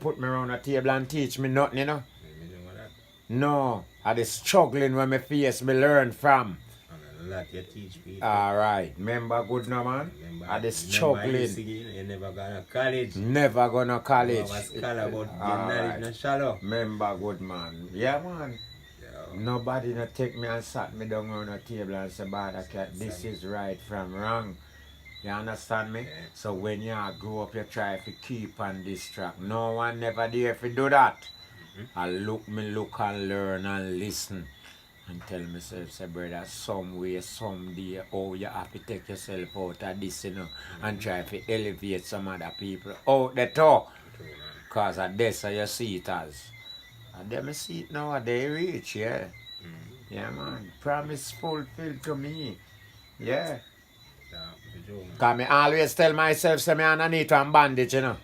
put me around a table and teach me nothing, you know. No, I the struggling when me face me learn from. And a lot you teach people. Alright, remember good no man? I the struggling. You never gonna college. Never gonna college. You have a scholar about your knowledge no shallow. Remember good man. Yeah man. Yeah. Nobody not take me and sat me down on a table and say, Bada cat, this is right from wrong. You understand me? Yeah. So when you grow up, you try to keep on this track. No one never there if you do that. I look and learn and listen and tell myself, say brother, some way, someday, oh you have to take yourself out of this, you know, and try to elevate some other people out the top. Because of this you see it as. And them see it now, they reach, yeah. Yeah man. Promise fulfilled to me. Yeah. Because I always tell myself, say me underneath one bandage, you know.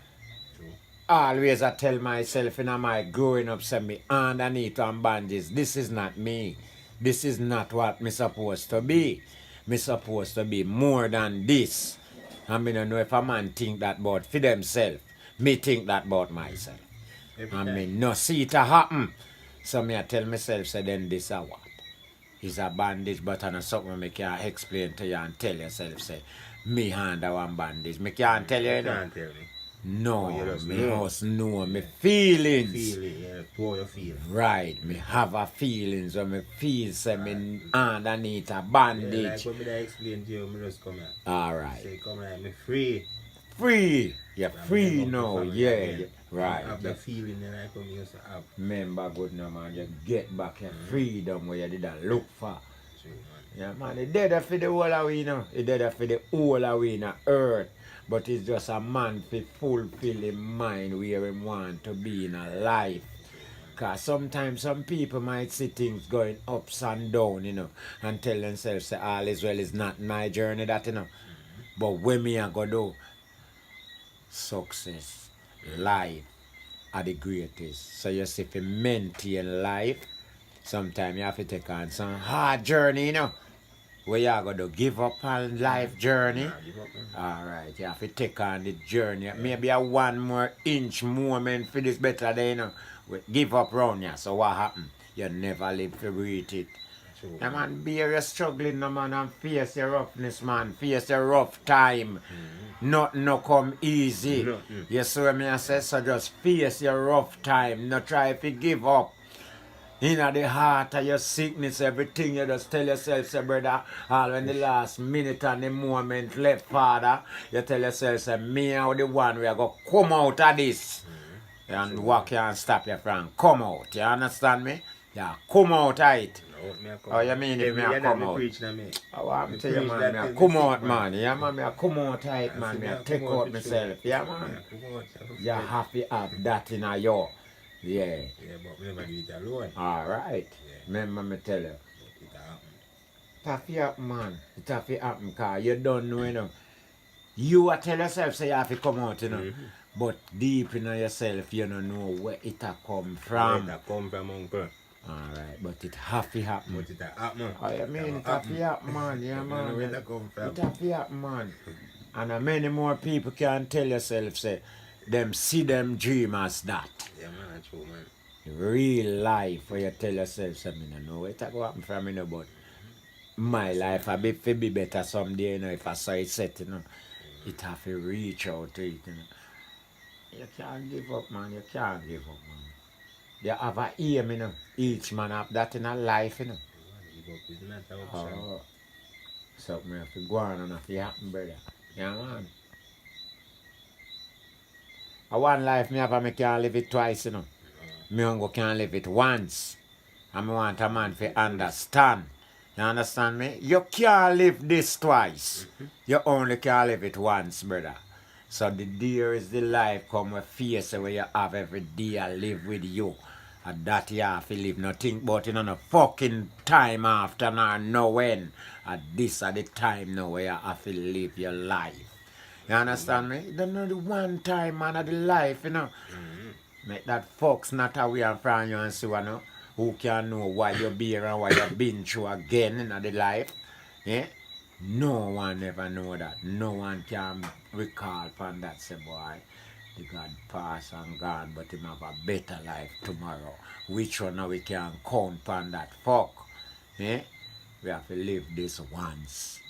Always I tell myself in my growing up, say me underneath one bandage. This is not me. This is not what me supposed to be. Me supposed to be more than this. And me don't know if a man think that about for themselves. Me think that about myself. And me no see it happen. So me I tell myself, say then this is what? It's a bandage, but I know something me can explain to you and tell yourself, say, me under one bandage. Me can't tell you, you know. Can't tell me. No, me know. just know me feelings. Feeling, yeah, how you feel. Right, me have a feelings when me feel say me underneath a bandage. Yeah, like what I explain to you, me just come here. Alright. Say come here, me free. Free. You're free now, yeah. Right. I have the feeling that I come used to have. Remember good no man, you get back your freedom where you didn't look for. True, man. Yeah man, it's dead for the whole of we now. It's dead for the whole of we in the earth. But it's just a man to fulfill his mind where he want to be in a life. Because sometimes some people might see things going ups and down, you know, and tell themselves, say, all is well is not my journey, that, you know. But when me I go do, success, life are the greatest. So you see, if you maintain life, sometimes you have to take on some hard journey, you know. Where you are going to give up on life journey. Alright, you have to take on the journey. Maybe a 1 more inch moment for this better than, you know. Give up round you. So what happened? You never live to reach it. True, Yeah, man, bear your struggling, no, man, and face your roughness, man. Face your rough time. Nothing no come easy. You see what I say? So just face your rough time. Not try to give up. In the heart of your sickness, everything you just tell yourself, say, brother, all when the last minute and the moment left, Father, you tell yourself, say, me are the one we are going to come out of this. And walk you and stop you from come out. You understand me? Yeah, come out of it. Oh, you mean if me I come out? I want to tell you, man, me I come out, man. Yeah, man, me I come out of it, man. Me I take out myself. Yeah, man. You have to have that in you. Yeah. Yeah, but we never do it alone. Alright. Yeah. Remember me tell you. It happen. It have to happen, man. It have to happen because you don't know, you know. You a tell yourself say you have to come out, you know. But deep in yourself, you don't know where it a come from. Where it a come from, uncle. Alright, but it have to happen. But it a happen. Oh, you mean it have to happen, man. Yeah, man. Where it come from. It have to happen, man. And many more people can tell yourself, say, them see them dream as that. Yeah, man, that's true, man. Real life where you tell yourself, say, I don't know where it go happen from, you know, but my life a bit be better someday, you know, if I saw it set, you know. It have to reach out to it, you know. You can't give up, man. You can't give up, man. You have a aim, you know. Each man have that in a life, you know. Give up is not an option. Oh, something have to go on and have to happen, brother. Yeah, man. A one life me have, I can't live it twice, you know. Me only can live it once. And I want a man to understand. You understand me? You can't live this twice. You only can live it once, brother. So the dear is the life come with face where you have every day I live with you. And that you have to live. No think about it on a fucking time after nor no when. And this are the time now where you have to live your life. You understand me? You don't know the one time, man, of the life, you know. Make that fox not away and from you and see, you know, who can know why you're here and why you've been through again in the life. Yeah? No one ever know that. No one can recall from that, say, boy. The God pass and gone, but him have a better life tomorrow. Which one now we can count on that? Fuck. Eh? We have to live this once.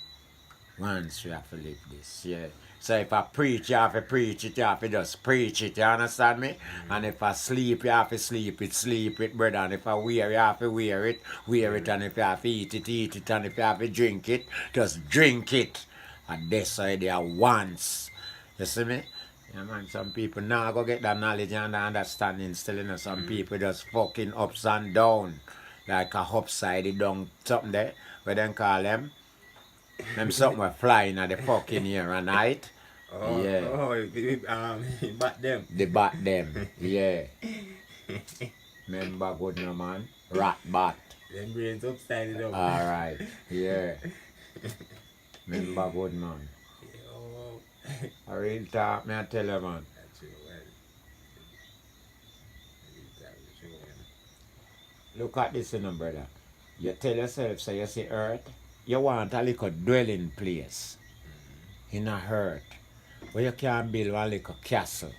Once we have to live this, yeah. So if I preach, you have to preach it, you have to just preach it, you understand me? And if I sleep, you have to sleep it, brother. And if I wear, you have to wear it. And if you have to eat it. And if you have to drink it, just drink it. And that's how they are once. You see me? Yeah, man, some people now go get that knowledge and the understanding still, you know. Some people just fucking ups and down. Like a upside down something there. What they call them? Them something were flying at the fucking air at night. Oh, Yeah. bat them. The bat them. Yeah. Remember good no man? Rat bat. Them brains upside down. Alright. Yeah. Remember good man. Oh. I real talk, me I tell you man. That's true, well. That's true, man. Look at this, you know, brother. You tell yourself, say you see earth, you want a little dwelling place in a earth where you can build one little castle.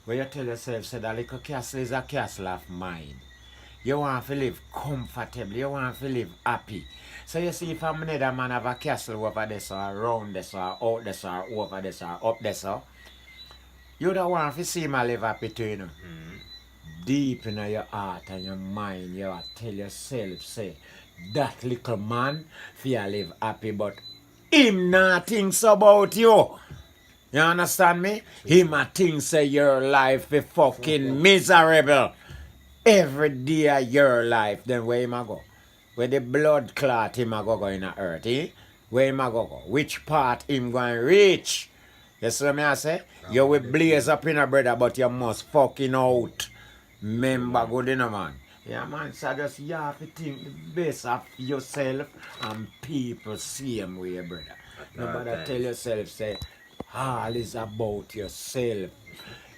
Where you tell yourself, say that little castle is a castle of mind. You want to live comfortably, you want to live happy. So you see, if I'm another man have a castle over there, so around there, so out there, so over there, so up there, so you don't want to see him live happy too, you know. Deep in your heart and your mind, you tell yourself, say, that little man feel live happy, but him not thinks about you. You understand me? Him a think say your life is fucking miserable. Every day of your life, then where him a go? Where the blood clot him a go in the earth, eh? Where him a go? Which part him going reach? You see what I say? You will blaze up in a brother, but you must fucking out. Remember good enough, man. Yeah, man, so just you have to think the best of yourself and people same way, brother. Nobody tell yourself, say, all is about yourself.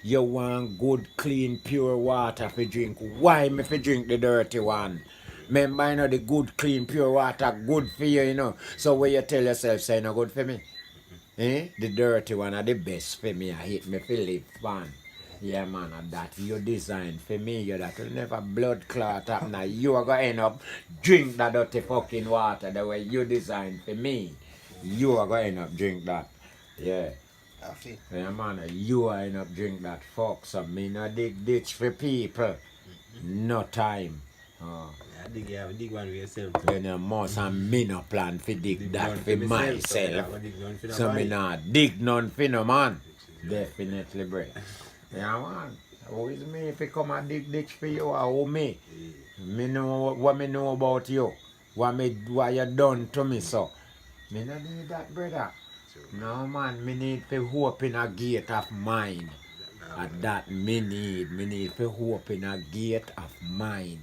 You want good, clean, pure water to drink. Why me fi drink the dirty one? Remember, you know, the good, clean, pure water good for you, you know. So when you tell yourself, say, no good for me. Eh? The dirty one are the best for me. I hate me for live fun. Yeah, man, and that you design for me, you that will never blood clot up. Now you are going to end up drink that dirty fucking water the way you design for me. You are going to end up drink that. Yeah. Yeah, man, you are end up drink that fuck. So me no dig ditch for people. No time. Yeah, dig one for yourself. Then you must and me no plan for dig that for myself. So me not dig none for no man. Definitely, bro. Yeah, man. Who is me if you come and dig ditch for you or who me? Me know what me know about you. What you done to me, so. Me no need that, brother. No, man. Me need to open a gate of mine. And that me need. Me need to open a gate of mine.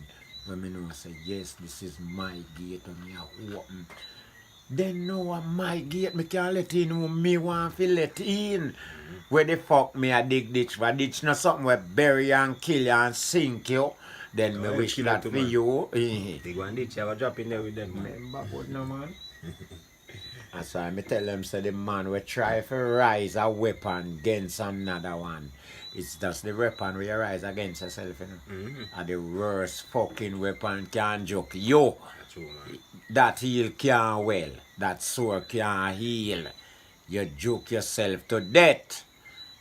When me know say, yes, this is my gate and me a open. Then know my gate, me can let in who me want to let in. Where the fuck me a dig ditch for ditch not something where bury and kill you and sink you. Then me wish that for you. Dig one ditch, I will drop in there with them, man. Remember good no man? That's why me tell them say the man will try to rise a weapon against another one. It's just the weapon where you rise against yourself, you know. And the worst fucking weapon can joke you. True, man. That heal can't well. That sword can't heal. You joke yourself to death.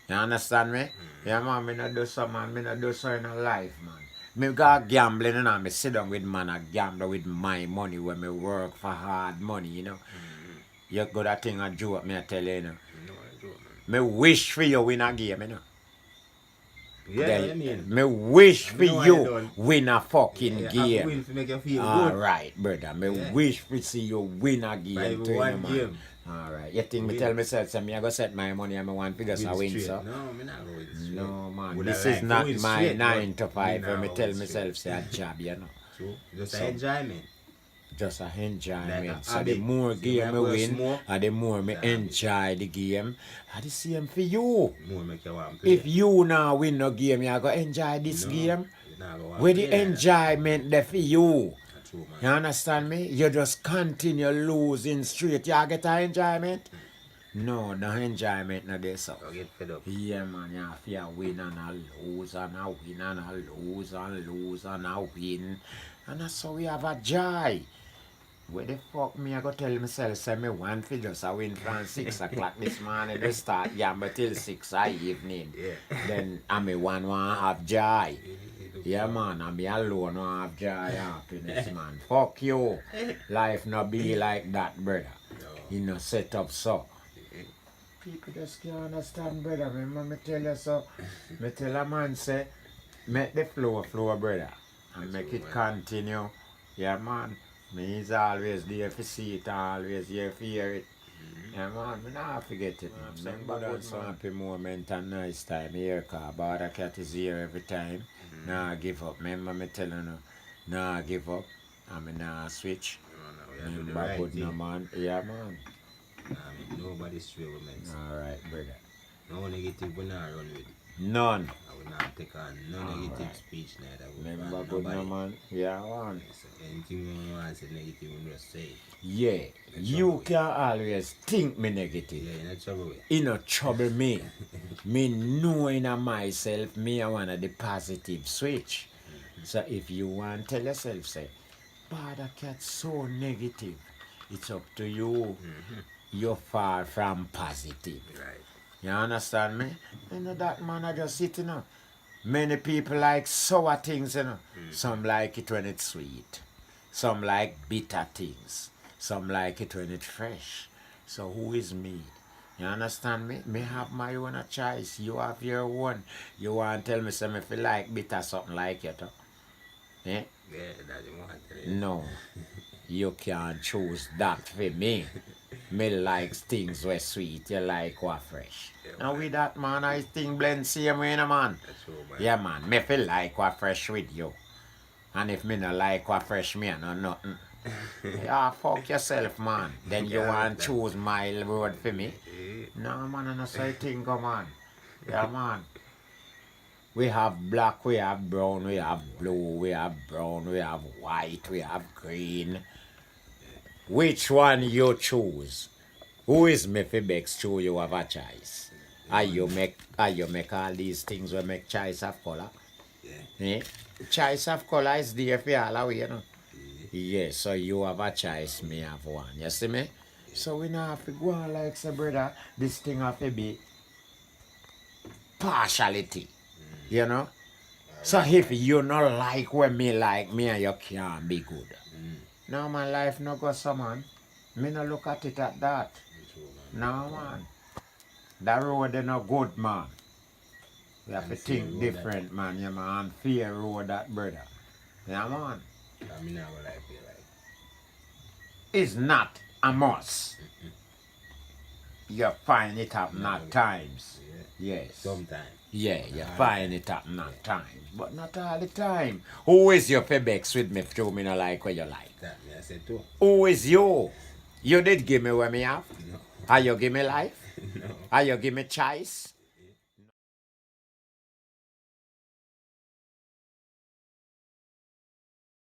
You understand me? Yeah, man, me not do so, man. Me not do so in a life, man. Me go gambling and I me sit down with man and gamble with my money when me work for hard money, you know. You got that thing a joke, me I tell you, you know. No, I joke, Me man. wish for you win a game, you know. Yeah, Then I mean. me wish for know I you don't. win a fucking Yeah, I game. win to make you feel good. Alright, brother. Me Yeah. wish to see you win a game. By too, one you know, man. game. Alright. You think me Win. tell myself, say me I go set my money and me want to just a win, Straight. so? No, me not go with straight. No, man. Would This I is like not to win my straight, 9 but to 5 me when not me go tell with myself straight. say a job, you know. True. Just So- enjoyment. Just a enjoyment. Like a So the habit. more See, game me me go win, smoke, and the more me it's a habit. enjoy the game. And the same for you. More make you want to play. If you now win no game, you go enjoy this No, game. you not go want Where play the like that. enjoyment there for you. That's true, man. You understand me? You just continue losing straight. You get an enjoyment. No, the enjoyment no there so. Or get fed up. Yeah man, you have to win and a lose and a win and a lose and lose and a win. And that's how we have a joy. Where the fuck me I go tell myself say me want to just a win from 6 o'clock this morning to start gamble till 6 evening. Yeah. Then I me want have joy. It looks Yeah so- man, I me alone want have joy and happiness man. Fuck you. Life no be like that, brother. No. You know set up so. People just can't understand, brother. Remember me tell you so. Me tell a man say, make the flow flow, brother. And That's make true, it man. continue. Yeah, man. Me is always there to see it and always here to hear it. Yeah, man. Me not forget it, man. Some Remember good good man. happy moment and nice time here, cause Border Cat is here every time. Nah give up. Remember me telling you, nah give up. I mean, nah switch. No, we have to do the Remember right good no thing. man. Yeah, man. Nobody's straight with men. Alright, brother. No negative we not run with. None. I will not take on no negative Alright. speech neither. We Remember ban good no nobody. man. Yeah, man. So anything we want to say negative, we just say it. Yeah, you can always think me negative. Yeah, you're not trouble with. It no trouble me. Me knowing of myself, me I want the positive switch. So if you want tell yourself, say, Bada Cat so negative, it's up to you. You're far from positive. Right. You understand me? You know that man I just sit, you know. Many people like sour things, you know. Some like it when it's sweet. Some like bitter things. Some like it when it's fresh. So who is me? You understand me? Me have my own choice. You have your own. You want to tell me something if you like bitter something like it, huh? Eh? Yeah, that's the one thing. No. You can't choose that for me. Me likes things where sweet, you like what fresh. Yeah, Now man. with that man, I think blend same way, no, man. That's true, man. Yeah, man, me feel like what fresh with you. And if me no like what fresh, me no nothing. Yeah, fuck yourself, man. Then you Yeah, want that- choose my road for me? Eh, No, man, I no say thing, go, man. Yeah, man. We have black, we have brown, we have blue, we have brown, we have white, we have green. Which one you choose? Who is me fi bex choose you have a choice? Are you make all these things we make choice of color? Yeah. Eh? Choice of color is there for all of we, you know. Yes, so you have a choice, me have one. You see me? So we not have to go on like say, brother, this thing have to be partiality. You know? So if you not like when me like me and you can't be good. No man, life no go so man. Me no look at it at that. That's true, man. No man. That road they no good man. We have to And think fair road different man, yeah man. Fair road that brother. Yeah man. I mean, now what I feel like. It's not a must. You find it happen No. at times. Yeah. Yes. Sometimes. Yeah, you Ah, find it happen at times. But not all the time. Who is your febex with me through me no like what you like? That me I said too. Who is you? You did give me what me have. No. Are you give me life? No. Are you give me choice?